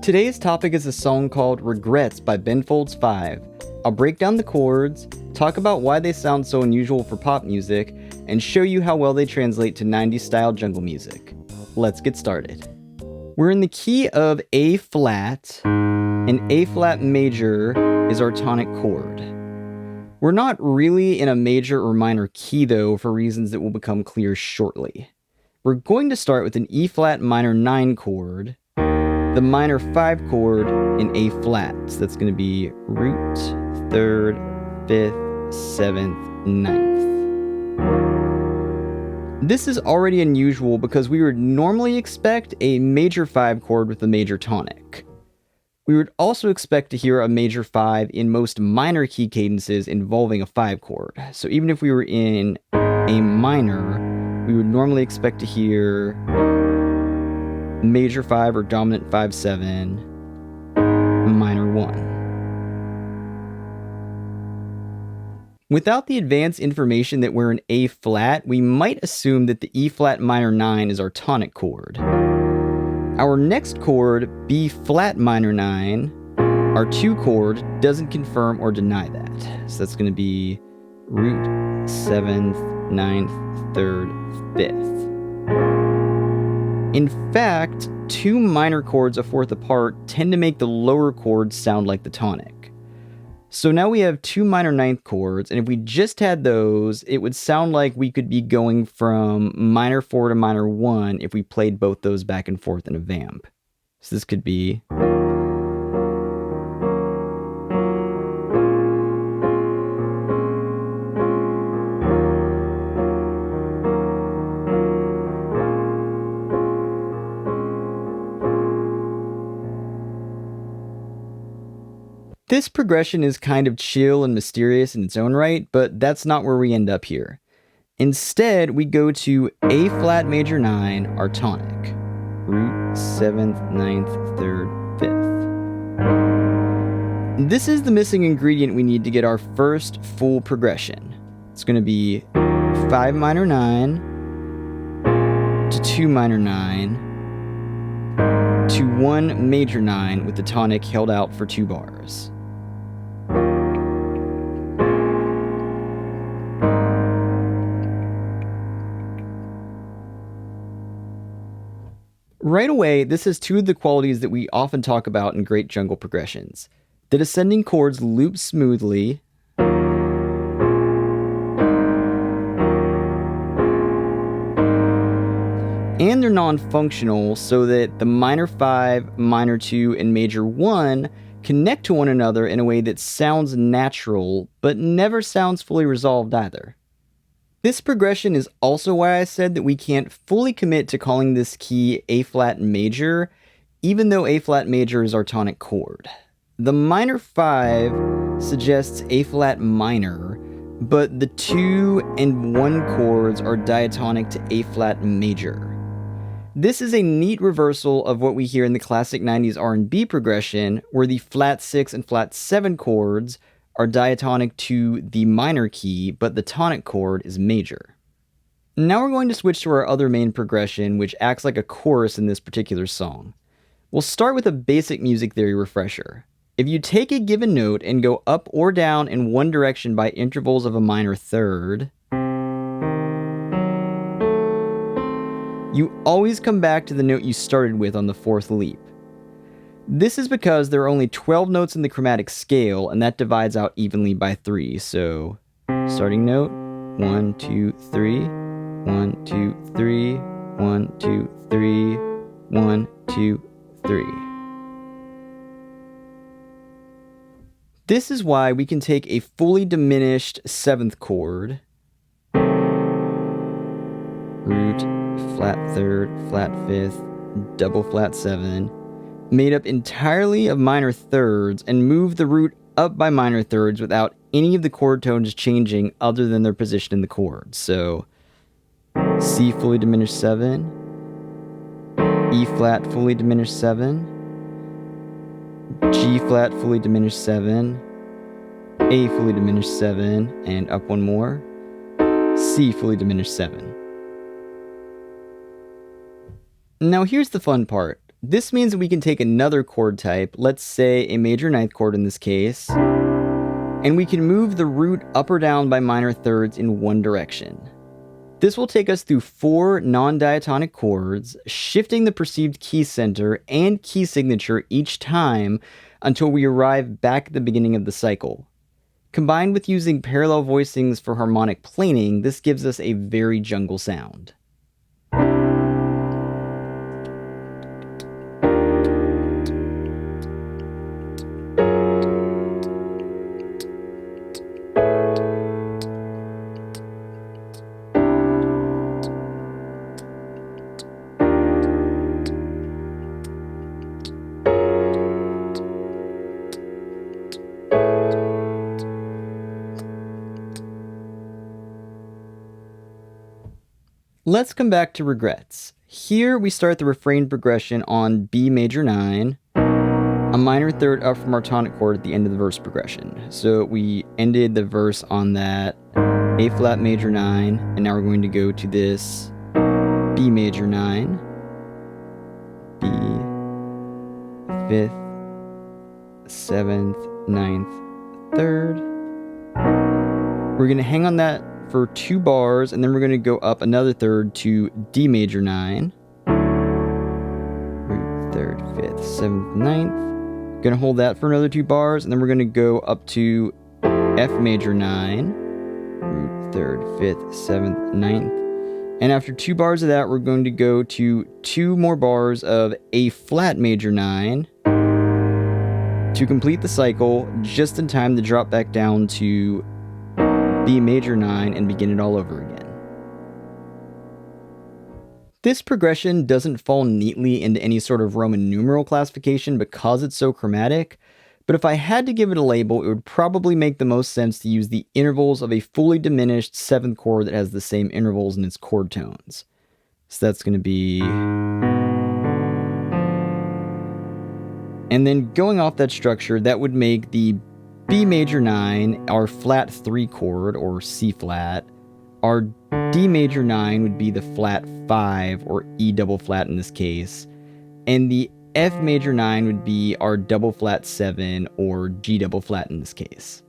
Today's topic is a song called Regrets by Ben Folds 5. I'll break down the chords, talk about why they sound so unusual for pop music, and show you how well they translate to 90s style jungle music. Let's get started. We're in the key of A flat, and A flat major is our tonic chord. We're not really in a major or minor key though, for reasons that will become clear shortly. We're going to start with an E flat minor 9 chord, the minor 5 chord in A flat. So that's going to be root, 3rd, 5th, 7th, 9th. This is already unusual because we would normally expect a major 5 chord with a major tonic. We would also expect to hear a major 5 in most minor key cadences involving a 5 chord. So even if we were in A minor, we would normally expect to hear major 5 or dominant 5/7, minor 1. Without the advanced information that we're in A flat, we might assume that the E flat minor 9 is our tonic chord. Our next chord, B flat minor 9, our 2 chord, doesn't confirm or deny that. So that's going to be root, 7th, 9th, 3rd, 5th. In fact, 2 minor chords a fourth apart tend to make the lower chords sound like the tonic. So now we have 2 minor 9th chords, and if we just had those, it would sound like we could be going from minor 4 to minor 1 if we played both those back and forth in a vamp. So this could be... This progression is kind of chill and mysterious in its own right, but that's not where we end up here. Instead, we go to A flat major 9, our tonic. Root, 7th, 9th, 3rd, 5th. This is the missing ingredient we need to get our first full progression. It's going to be 5 minor 9 to 2 minor 9 to 1 major 9 with the tonic held out for 2 bars. Right away, this has 2 of the qualities that we often talk about in great jungle progressions. The descending chords loop smoothly, and they're non-functional so that the minor 5, minor 2, and major 1 connect to one another in a way that sounds natural, but never sounds fully resolved either. This progression is also why I said that we can't fully commit to calling this key A flat major, even though A flat major is our tonic chord. The minor 5 suggests A flat minor, but the 2 and 1 chords are diatonic to A flat major. This is a neat reversal of what we hear in the classic 90s R&B progression, where the flat 6 and flat 7 chords are diatonic to the minor key, but the tonic chord is major. Now we're going to switch to our other main progression, which acts like a chorus in this particular song. We'll start with a basic music theory refresher. If you take a given note and go up or down in one direction by intervals of a minor third, you always come back to the note you started with on the 4th leap. This is because there are only 12 notes in the chromatic scale, and that divides out evenly by 3. So, starting note, 1, 2, 3, 1, 2, 3, 1, 2, 3, 1, 2, 3. This is why we can take a fully diminished 7th chord, root, flat 3rd, flat 5th, double flat 7, made up entirely of minor thirds, and move the root up by minor thirds without any of the chord tones changing other than their position in the chord. So, C fully diminished 7, E flat fully diminished 7, G flat fully diminished 7, A fully diminished 7, and up one more, C fully diminished 7. Now here's the fun part. This means that we can take another chord type, let's say a major ninth chord in this case, and we can move the root up or down by minor thirds in one direction. This will take us through 4 non-diatonic chords, shifting the perceived key center and key signature each time until we arrive back at the beginning of the cycle. Combined with using parallel voicings for harmonic planing, this gives us a very jungle sound. Let's come back to regrets. Here we start the refrain progression on B major 9, a minor third up from our tonic chord at the end of the verse progression. So we ended the verse on that A flat major 9, and now we're going to go to this B major 9, B, 5th, 7th, 9th, 3rd. We're going to hang on that for 2 bars, and then we're going to go up another third to D major 9, root 3rd, 5th, 7th, 9th. Going to hold that for another 2 bars, and then we're going to go up to F major 9, root 3rd, 5th, 7th, 9th. And after 2 bars of that, we're going to go to 2 more bars of A flat major 9 to complete the cycle, just in time to drop back down to B major 9 and begin it all over again. This progression doesn't fall neatly into any sort of Roman numeral classification because it's so chromatic, but if I had to give it a label, it would probably make the most sense to use the intervals of a fully diminished 7th chord that has the same intervals in its chord tones. So that's going to be... And then going off that structure, that would make the B major 9 our flat 3 chord, or C flat. Our D major 9 would be the flat 5, or E double flat in this case. And the F major 9 would be our double flat 7, or G double flat in this case.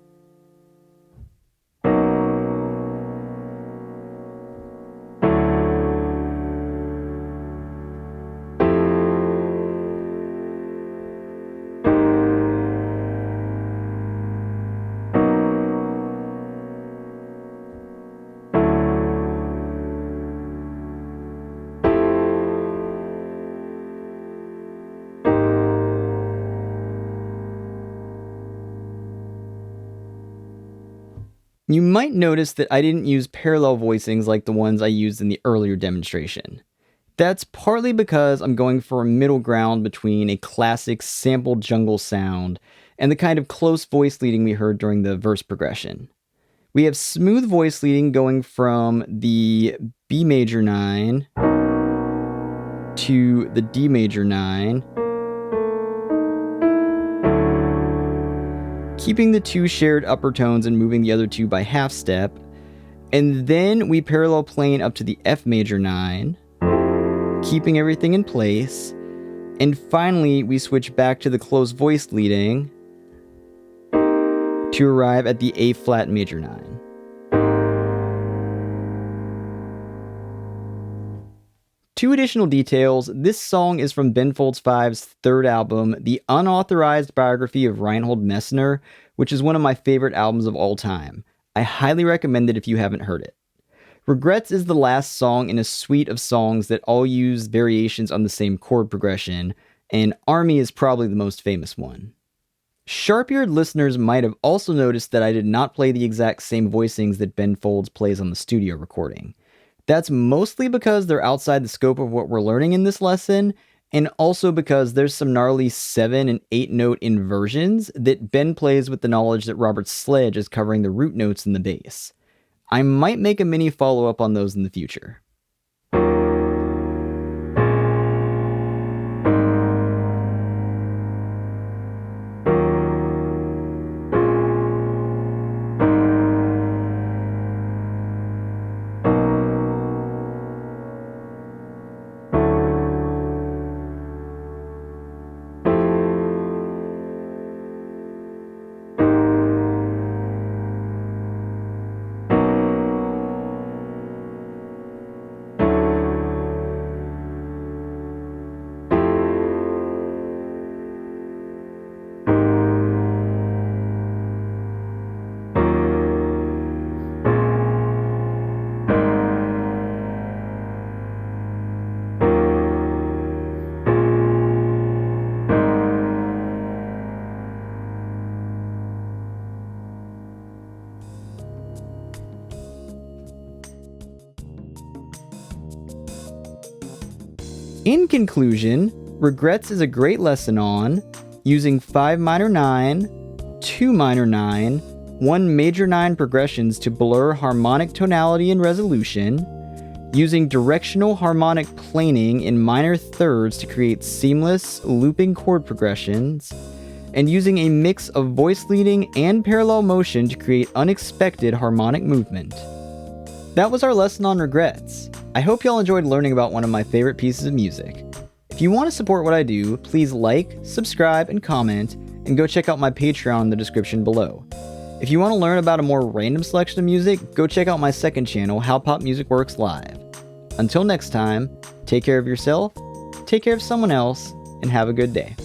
You might notice that I didn't use parallel voicings like the ones I used in the earlier demonstration. That's partly because I'm going for a middle ground between a classic sampled jungle sound and the kind of close voice leading we heard during the verse progression. We have smooth voice leading going from the B major 9 to the D major 9, keeping the 2 shared upper tones and moving the other 2 by half step, and then we parallel plane up to the F major 9, keeping everything in place, and finally we switch back to the closed voice leading to arrive at the A flat major 9. Two additional details: this song is from Ben Folds 5's 3rd album, The Unauthorized Biography of Reinhold Messner, which is one of my favorite albums of all time. I highly recommend it if you haven't heard it. Regrets is the last song in a suite of songs that all use variations on the same chord progression, and Army is probably the most famous one. Sharp-eared listeners might have also noticed that I did not play the exact same voicings that Ben Folds plays on the studio recording. That's mostly because they're outside the scope of what we're learning in this lesson, and also because there's some gnarly 7 and 8 note inversions that Ben plays with the knowledge that Robert Sledge is covering the root notes in the bass. I might make a mini follow-up on those in the future. In conclusion, Regrets is a great lesson on using 5 minor 9, 2 minor 9, 1 major 9 progressions to blur harmonic tonality and resolution, using directional harmonic planing in minor thirds to create seamless, looping chord progressions, and using a mix of voice leading and parallel motion to create unexpected harmonic movement. That was our lesson on Regrets. I hope y'all enjoyed learning about one of my favorite pieces of music. If you want to support what I do, please like, subscribe, and comment, and go check out my Patreon in the description below. If you want to learn about a more random selection of music, go check out my second channel, How Pop Music Works Live. Until next time, take care of yourself, take care of someone else, and have a good day.